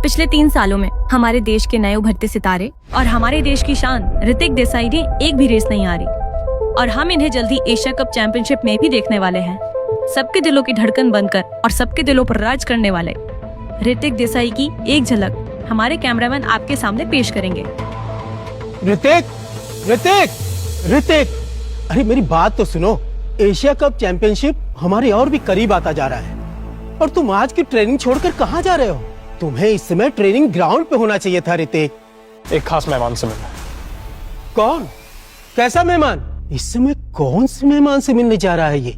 पिछले 3 सालों में हमारे देश के नए उभरते सितारे और हमारे देश की शान ऋतिक देसाई ने एक भी रेस नहीं हारी और हम इन्हें जल्दी एशिया कप चैंपियनशिप में भी देखने वाले हैं। सबके दिलों की धड़कन बनकर और सबके दिलों पर राज करने वाले ऋतिक देसाई की एक झलक हमारे कैमरामैन आपके सामने पेश करेंगे। ऋतिक, ऋतिक, ऋतिक, अरे मेरी बात तो सुनो। एशिया कप चैंपियनशिप हमारे और भी करीब आता जा रहा है और तुम आज की ट्रेनिंग छोड़कर कहाँ जा रहे हो? तुम्हें इस समय ट्रेनिंग ग्राउंड पे होना चाहिए था ऋतिक। एक खास मेहमान से मिलना। कौन? कैसा मेहमान? इस समय कौन से मेहमान से मिलने जा रहा है ये?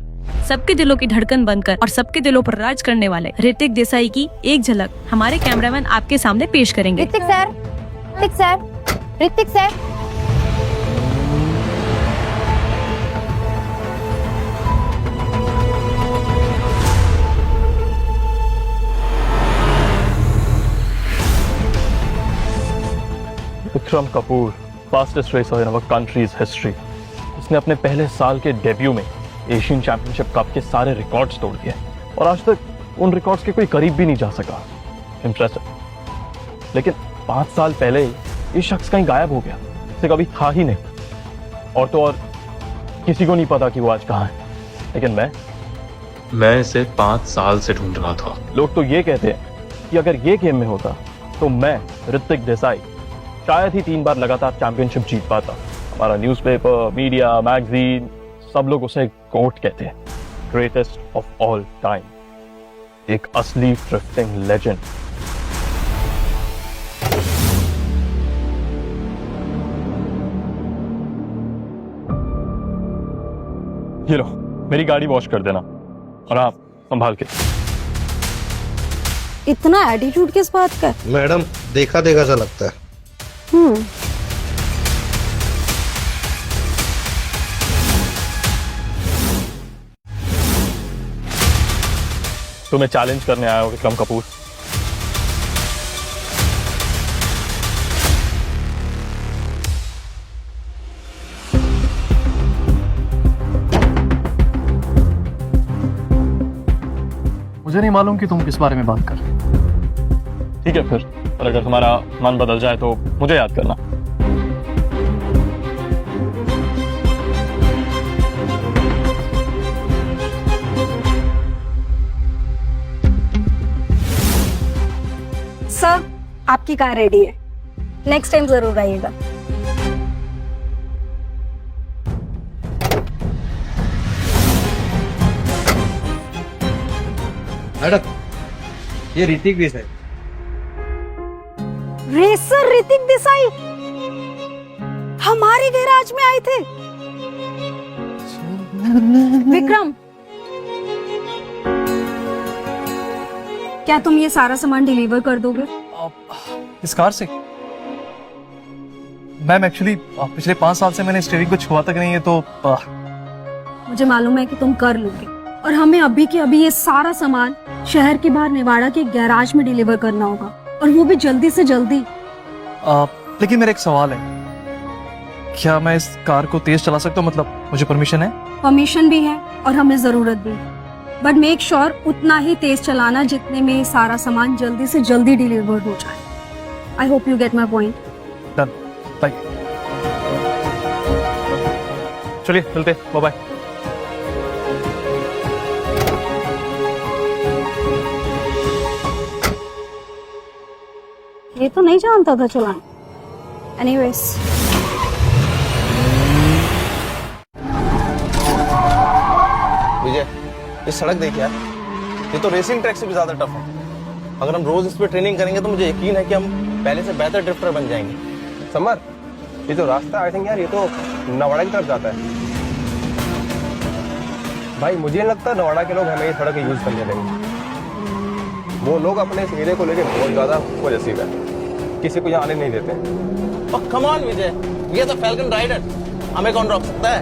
सबके दिलों की धड़कन बनकर और सबके दिलों पर राज करने वाले ऋतिक देसाई की एक झलक हमारे कैमरामैन आपके सामने पेश करेंगे। Hrithik sir, Hrithik sir, Hrithik sir. Vikram Kapoor, fastest racer in our country's history. उसने अपने पहले साल के डेब्यू में एशियन चैंपियनशिप कप के सारे रिकॉर्ड्स तोड़ दिए और आज तक उन रिकॉर्ड्स के कोई करीब भी नहीं जा सका। इंप्रेसिव। लेकिन 5 साल पहले ये शख्स कहीं गायब हो गया, इसे कभी था ही नहीं। और तो और किसी को नहीं पता कि वो आज कहाँ है। लेकिन मैं इसे 5 साल से ढूंढ रहा था। लोग तो ये कहते हैं कि अगर ये गेम में होता तो मैं ऋतिक देसाई शायद ही 3 बार लगातार चैंपियनशिप जीत पाता। हमारा न्यूज़पेपर, मीडिया, मैगजीन सब लोग उसे गोट कहते हैं, ग्रेटेस्ट ऑफ ऑल टाइम, एक असली ड्रिफ्टिंग लेजेंड। ये लो, मेरी गाड़ी वॉश कर देना और आप संभाल के। इतना एटीट्यूड किस बात का? मैडम देखा देखा सा लगता है। तुम्हें चैलेंज करने आया हो विक्रम कपूर। मुझे नहीं मालूम कि तुम किस बारे में बात कर रहे हो। ठीक है फिर, और अगर तुम्हारा मन बदल जाए तो मुझे याद करना। सर, आपकी कार रेडी है, नेक्स्ट टाइम जरूर आइएगा। मैडम ये ऋतिक देसाई। रेसर ऋतिक देसाई हमारे गैराज में आए थे। विक्रम, क्या तुम ये सारा सामान डिलीवर कर दोगे? इस कार से? मैम एक्चुअली पिछले 5 साल से मैंने स्टीयरिंग को छुआ तक नहीं है तो मुझे मालूम है कि तुम कर लोगे और हमें अभी के अभी ये सारा सामान शहर के बाहर नेवाड़ा के गैराज में डिलीवर करना होगा और वो भी जल्दी से जल्दी। लेकिन मेरा एक सवाल है, क्या मैं इस कार को तेज चला सकता हूँ? मतलब मुझे परमिशन है? परमिशन भी है और हमें जरूरत भी है, बट मेक श्योर उतना ही तेज चलाना जितने में सारा सामान जल्दी से जल्दी डिलीवर हो जाए। I hope you get my point. Done, bye. चलिए मिलते, बाय बाय। ये तो नहीं जानता था चलाना। एनीवेज, विजय ये सड़क देखिए यार, ये तो रेसिंग ट्रैक से भी ज्यादा टफ है। अगर हम रोज इस पे ट्रेनिंग करेंगे तो मुझे यकीन है कि हम पहले से बेहतर ड्रिफ्टर बन जाएंगे। समर, ये जो रास्ता आई थिंक यार ये तो नवाड़ा की तरफ जाता है। भाई मुझे नहीं लगता नवाड़ा के लोग हमें ये सड़क यूज करने देंगे। वो लोग अपने इस एरिया को लेकर बहुत ज्यादा पॉजिटिव है, किसी को यहाँ आने नहीं देते। कम ऑन विजय, ये तो फैल्कन राइडर, हमें कौन रोक सकता है?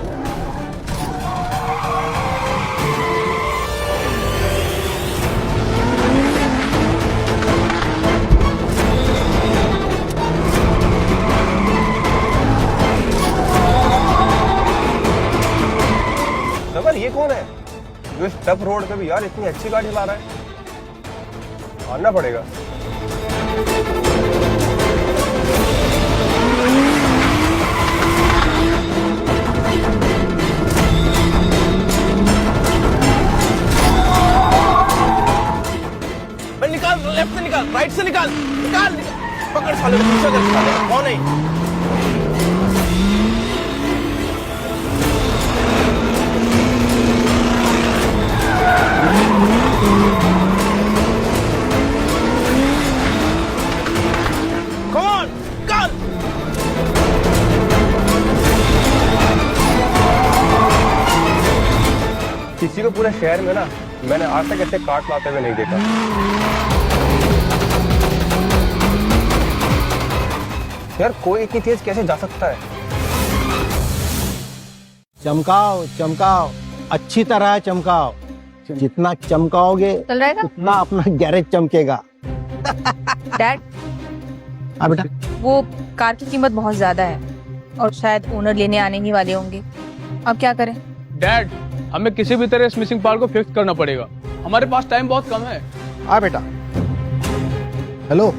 समर, ये कौन है जो इस टफ रोड पे भी यार इतनी अच्छी गाड़ी चला रहा है? आना पड़ेगा। भाई निकाल, लेफ्ट से निकाल, राइट से निकाल, निकाल, निकाल। पकड़ साले को, पीछे कर साले, कौन है? Come on, निकाल। किसी को पूरे शहर में ना मैंने आज तक ऐसे काट लाते हुए नहीं देखा। यार कोई इतनी तेज कैसे जा सकता है? चमकाओ चमकाओ, अच्छी तरह चमकाओ। जितना चमकाओगे चल रहा है था? उतना अपना गैरेज चमकेगा। डैड, हाँ बेटा, वो कार की कीमत बहुत ज्यादा है और शायद ओनर लेने आने ही वाले होंगे। अब क्या करें? डैड, हमें किसी भी तरह इस मिसिंग पार्ट को फिक्स करना पड़ेगा। हमारे पास टाइम बहुत कम है। हाँ बेटा। हेलो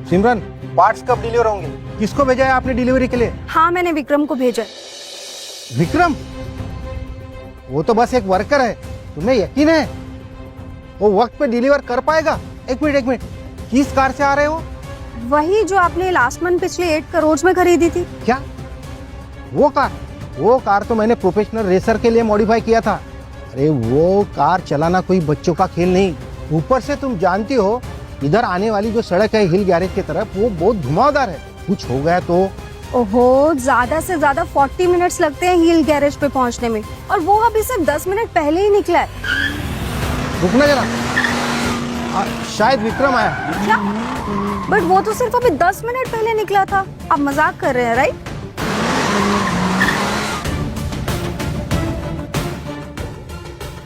सिमरन, पार्ट्स कब डिलीवर होंगे? किसको भेजा है आपने डिलीवरी के लिए? हाँ, मैंने विक्रम को भेजा है। विक्रम? वो तो बस एक वर्कर है, तुम्हें यकीन है वो वक्त पे डिलीवर कर पाएगा? एक मिनट, किस कार से आ रहे हो? वही जो आपने लास्ट मंथ पिछले 8 करोड़ में खरीदी थी। क्या वो कार तो मैंने प्रोफेशनल रेसर के लिए मॉडिफाई किया था। अरे वो कार चलाना कोई बच्चों का खेल नहीं। ऊपर से तुम जानती हो इधर आने वाली जो सड़क है हिल गैरेज की तरफ, वो बहुत घुमावदार है। कुछ हो गया तो? ओहो, ज्यादा से ज्यादा 40 मिनट्स लगते हैं हिल गैरेज पे पहुंचने में, और वो अभी सिर्फ 10 मिनट पहले ही निकला है। रुकना जरा, शायद विक्रम आया। क्या? बट वो तो सिर्फ अभी 10 मिनट पहले निकला था। आप मजाक कर रहे हैं, राइट?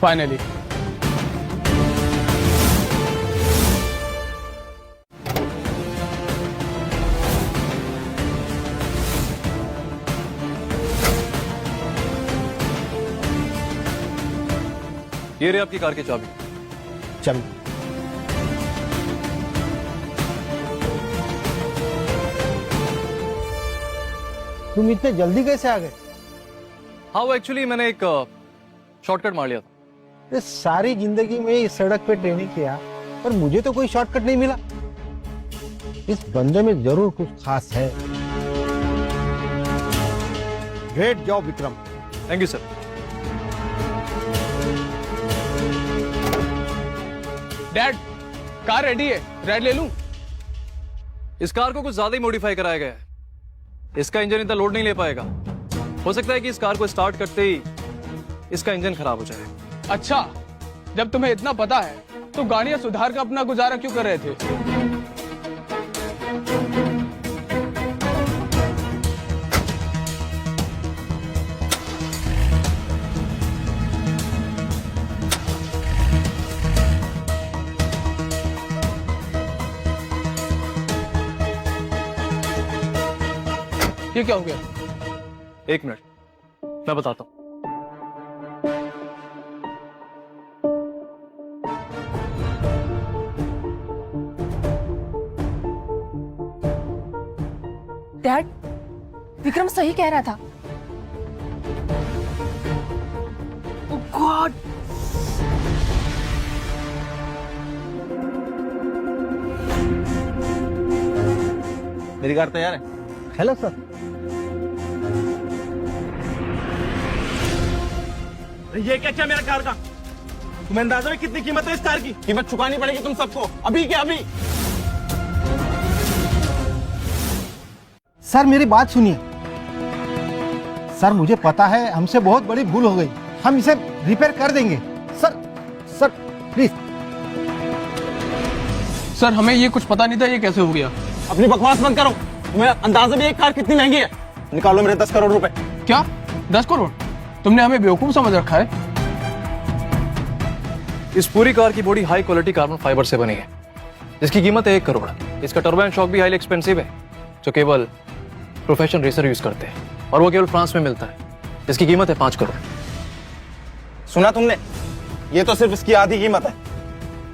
फाइनली ये रही आपकी कार की चाबी। चल, तुम इतने जल्दी कैसे आ गए? हाँ, वो एक्चुअली मैंने एक शॉर्टकट मार लिया था। ये सारी जिंदगी में इस सड़क पे ट्रेनिंग किया, पर मुझे तो कोई शॉर्टकट नहीं मिला। इस बंदे में जरूर कुछ खास है। Great job Vikram. Thank you sir. Dad, car ready है, राइड ले लूं? इस कार को कुछ ज्यादा ही मॉडिफाई कराया गया है। इसका इंजन इतना लोड नहीं ले पाएगा। हो सकता है कि इस कार को स्टार्ट करते ही इसका इंजन खराब हो जाए। अच्छा, जब तुम्हें इतना पता है तो गाड़ियां सुधार कर अपना गुजारा क्यों कर रहे थे? ये क्या हो गया? एक मिनट, मैं बताता हूं। डैड, विक्रम सही कह रहा था। ओह गॉड! मेरी कार तैयार है। Hello sir. ये क्या मेरा कार का? तुम्हें अंदाजा है कितनी कीमत है इस कार की? कीमत चुकानी पड़ेगी तुम सबको, अभी के अभी। सर मेरी बात सुनिए। सर मुझे पता है हमसे बहुत बड़ी भूल हो गई, हम इसे रिपेयर कर देंगे। Sir please. सर, हमें ये कुछ पता नहीं था, ये कैसे हो गया? अपनी बकवास बंद करो। तुम्हें अंदाजा भी एक कार कितनी महंगी है? निकालो मेरे 10 करोड़ रुपए। क्या 10 करोड़? तुमने हमें बेवकूफ समझ रखा है। इस पूरी कार की body high quality carbon fibre से बनी है, जिसकी कीमत है 1 करोड़। इसका टर्बाइन शॉक भी हाईली एक्सपेंसिव है, जो केवल प्रोफेशनल रेसर यूज करते हैं, और वो केवल फ्रांस में मिलता है, जिसकी कीमत है 5 करोड़। सुना तुमने? ये तो सिर्फ इसकी आधी कीमत है।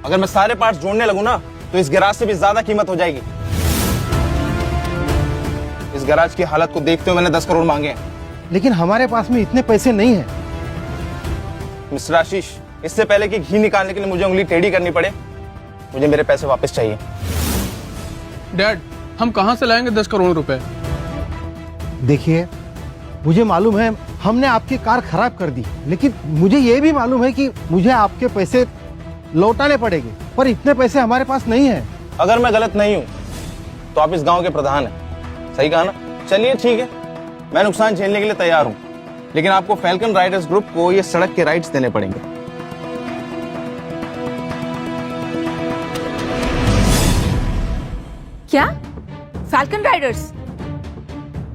अगर मैं सारे पार्ट्स जोड़ने लगूं ना तो इस गैराज से भी ज्यादा कीमत हो जाएगी। इस गैराज की हालत को देखते हुए मैंने 10 करोड़ मांगे हैं। लेकिन हमारे पास में इतने पैसे नहीं है। मिस्टर आशीष, इससे पहले कि घी निकालने के लिए मुझे उंगली टेढ़ी करनी पड़े, मुझे मेरे पैसे वापस चाहिए। डैड, हम कहाँ से लाएंगे 10 करोड़ रुपए? देखिए, मुझे मालूम है हमने आपकी कार खराब कर दी, लेकिन मुझे ये भी मालूम है कि मुझे आपके पैसे लौटाने पड़ेंगे, पर इतने पैसे हमारे पास नहीं है। अगर मैं गलत नहीं हूं तो आप इस गांव के प्रधान हैं, सही कहा ना? चलिए ठीक है, मैं नुकसान झेलने के लिए तैयार हूं, लेकिन आपको फैल्कन राइडर्स ग्रुप को ये सड़क के राइट्स देने पड़ेंगे। क्या? Falcon Riders?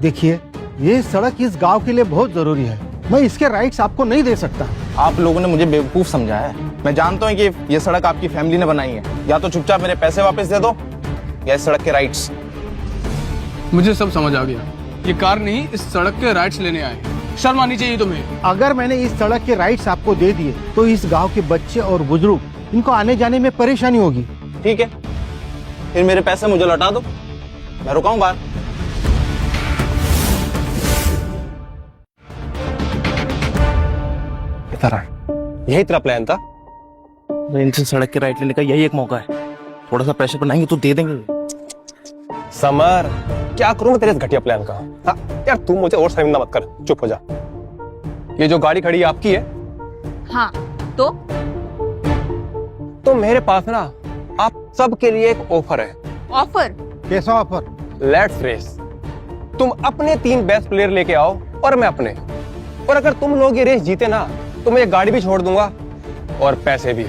देखिए, ये सड़क इस गांव के लिए बहुत जरूरी है, मैं इसके राइट्स आपको नहीं दे सकता। आप लोगों ने मुझे बेवकूफ समझा है। मैं जानता हूं कि ये सड़क आपकी फैमिली ने बनाई है। या तो चुपचाप मेरे पैसे वापस दे दो या इस सड़क के राइट्स। मुझे सब समझ आ गया। ये कार नहीं, इस सड़क के राइट्स लेने आए। शर्म आनी चाहिए तुम्हें। अगर मैंने इस सड़क के राइट्स आपको दे दिए तो इस गांव के बच्चे और बुजुर्ग इनको आने जाने में परेशानी होगी। ठीक है, फिर मेरे पैसे मुझे लौटा दो, मैं रुकाऊं बाहर। यही तेरा प्लान था? इनसे सड़क के राइट लेने का यही एक मौका है। थोड़ा सा प्रेशर बनाएंगे तो दे देंगे। समर, क्या करूंगा तेरे इस घटिया प्लान का? हाँ यार, तू मुझे और शर्मिंदा मत कर, चुप हो जा। ये जो गाड़ी खड़ी है आपकी है? हाँ, तो मेरे पास ना आप सबके लिए एक ऑफर है। ऑफर? कैसा ऑफर? Let's race. तुम अपने 3 बेस्ट प्लेयर लेके आओ और मैं अपने, और अगर तुम लोग ये रेस जीते ना तो मैं ये गाड़ी भी छोड़ दूंगा और पैसे भी।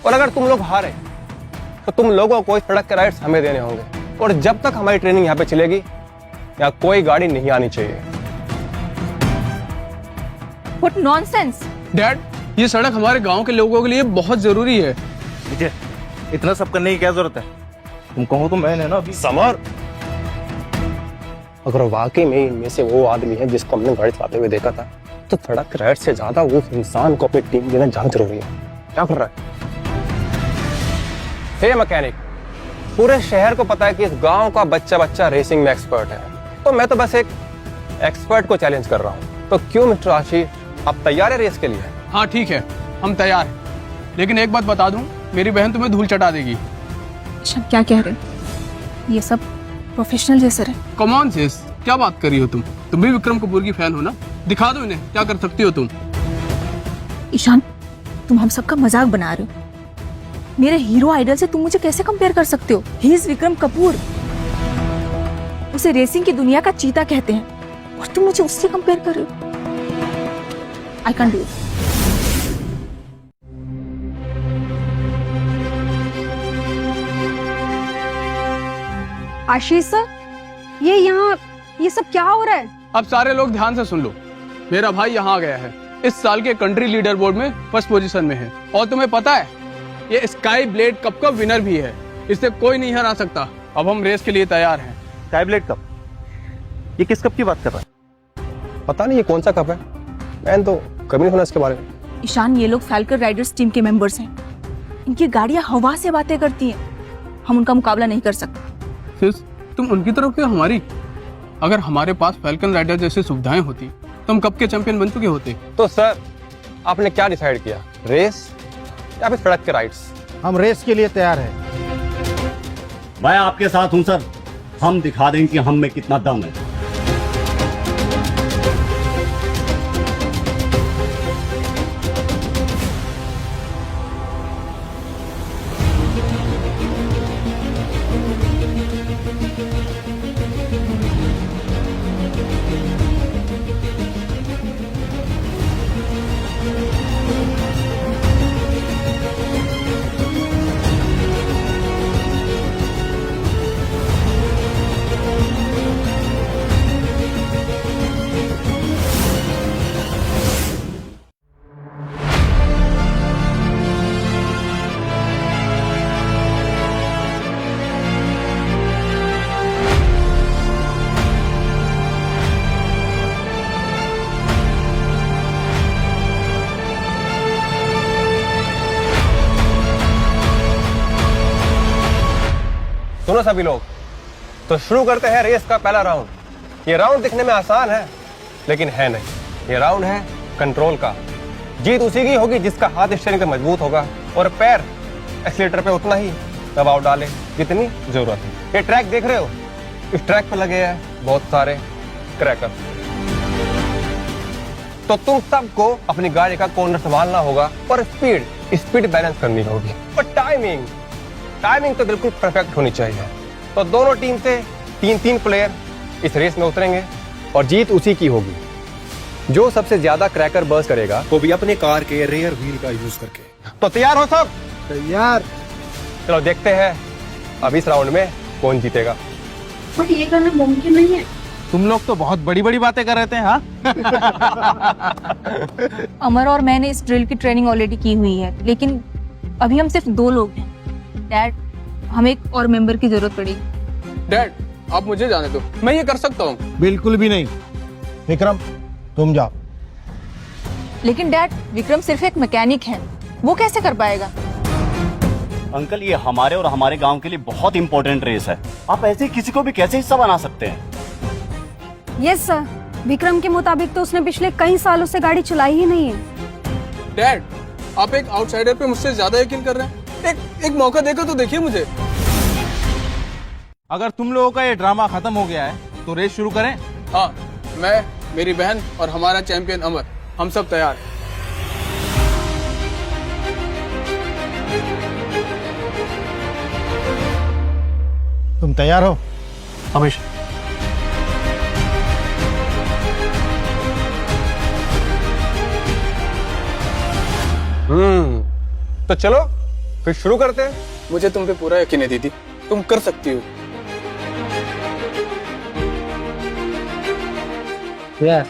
और अगर तुम लोग हारे तो तुम लोगों को इस सड़क के राइड्स हमें देने होंगे, और जब तक हमारी ट्रेनिंग यहाँ पे चलेगी यहाँ कोई गाड़ी नहीं आनी चाहिए। What nonsense! डैड, ये सड़क हमारे गांव के लोगों के लिए बहुत जरूरी है। विजय, इतना सब करने की क्या जरूरत है? तुम कहो तो मैंने ना अभी। समर, अगर वाकई में इनमें से वो आदमी है जिसको हमने गाड़ी चलाते हुए देखा था, तो सड़क के राइड से ज्यादा वो इंसान को अपनी टीम देना ज्यादा जरूरी है। क्या कर रहा है? हे मैकेनिक, पूरे शहर को पता है कि इस गांव का बच्चा बच्चा रेसिंग में एक्सपर्ट है, तो मैं तो बस एक एक्सपर्ट को चैलेंज कर रहा हूं। तो क्यों मिस्टर आशीष, आप तैयार है रेस के लिए? हाँ ठीक है, हम तैयार हैं। लेकिन एक बात बता दूं, मेरी बहन तुम्हें धूल चटा देगी। अच्छा, क्या कह रहे? ये सब प्रोफेशनल रेसर है। कम ऑन सिस, क्या बात कर रही हो तुम? तुम भी विक्रम कपूर की फैन हो ना? दिखा दो इन्हें क्या कर सकती हो तुम। ईशान, तुम हम सबका मजाक बना रहे हो। मेरे हीरो आइडल से तुम मुझे कैसे कंपेयर कर सकते हो? He is Vikram Kapoor. उसे रेसिंग की दुनिया का चीता कहते हैं, और तुम मुझे उससे कंपेयर कर रहे हो? I can do it. Ashish sir, ये सब क्या हो रहा है? अब सारे लोग ध्यान से सुन लो। मेरा भाई यहाँ आ गया है, इस साल के कंट्री लीडर बोर्ड में फर्स्ट पोजीशन में है, और तुम्हें पता है ये स्काई ब्लेड कप का विनर भी है। इससे कोई नहीं हरा सकता। अब हम रेस के लिए तैयार हैं। Sky blade cup? ये किस कप की बात कर रहा है? पता नहीं ये कौन सा कप है, मैंने तो कभी नहीं सुना इसके बारे में। ईशान, ये लोग फैल्कन राइडर्स टीम के मेंबर्स हैं। इनकी गाड़ियां हवा से बातें करती हैं। हम उनका मुकाबला नहीं कर सकते। सिस, तुम उनकी तरफ या हमारी? अगर हमारे पास फैल्कन राइडर जैसी सुविधाएं होती तो हम कब के चैंपियन बन चुके होते। तो सर, आपने क्या डिसाइड किया, रेस या फिर सड़क के राइड्स? हम रेस के लिए तैयार हैं। मैं आपके साथ हूं सर, हम दिखा देंगे कि हम में कितना दम है। सुनो सभी लोग, तो शुरू करते हैं रेस का पहला राउंड। ये राउंड दिखने में आसान है, लेकिन है नहीं। ये राउंड है कंट्रोल का। जीत उसी की होगी जिसका हाथ स्टीयरिंग पे मजबूत होगा और पैर एक्सीलेटर पे उतना ही दबाव डाले जितनी जरूरत है। ये ट्रैक देख रहे हो, इस ट्रैक पे लगे हैं बहुत सारे क्रैकर। तो तुम सबको अपनी गाड़ी का कॉर्नर संभालना होगा और स्पीड बैलेंस करनी होगी। और टाइमिंग तो बिल्कुल परफेक्ट होनी चाहिए। तो दोनों टीम से 3-3 प्लेयर इस रेस में उतरेंगे और जीत उसी की होगी जो सबसे ज्यादा क्रैकर बर्स्ट करेगा, वो भी अपने कार के रेयर व्हील का यूज करके। तो तैयार हो सब? तैयार। चलो देखते हैं अब इस राउंड में कौन जीतेगा। बट ये करना मुमकिन नहीं है। तुम लोग तो बहुत बड़ी बड़ी बातें कर रहे थे। हाँ अमर और मैंने इस ड्रिल की ट्रेनिंग ऑलरेडी की हुई है, लेकिन अभी हम सिर्फ 2 लोग हैं। डैड, हमें एक और मेंबर की जरूरत पड़ेगी। डैड, आप मुझे जाने दो, मैं ये कर सकता हूँ। बिल्कुल भी नहीं। विक्रम, तुम जाओ। लेकिन डैड, विक्रम सिर्फ एक मैकेनिक है, वो कैसे कर पाएगा? अंकल, ये हमारे और हमारे गांव के लिए बहुत इंपॉर्टेंट रेस है। आप ऐसे किसी को भी कैसे हिस्सा बना सकते हैं? यस सर, विक्रम के मुताबिक तो उसने पिछले कई सालों से गाड़ी चलाई ही नहीं है। डैड, आप एक आउटसाइडर पे मुझसे ज्यादा यकीन कर रहे हैं। एक मौका देकर तो देखिए मुझे। अगर तुम लोगों का ये ड्रामा खत्म हो गया है तो रेस शुरू करें। हाँ, मैं, मेरी बहन और हमारा चैंपियन अमर, हम सब तैयार। तुम तैयार हो? हमेशा। तो चलो फिर शुरू करते हैं। मुझे तुम पे पूरा यकीन है दीदी, तुम कर सकती हो। यस।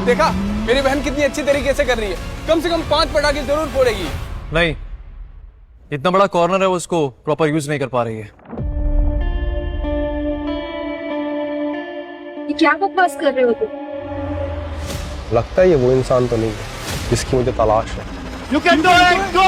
देखा मेरी बहन कितनी अच्छी तरीके से कर रही है। कम से कम 5 पटाखे जरूर फोड़ेगी। नहीं, इतना बड़ा कॉर्नर है, वो उसको प्रॉपर यूज नहीं कर पा रही है। ये क्या बकवास कर रहे हो तुम? लगता है ये वो इंसान तो नहीं है जिसकी मुझे तलाश है। You can do it! Go!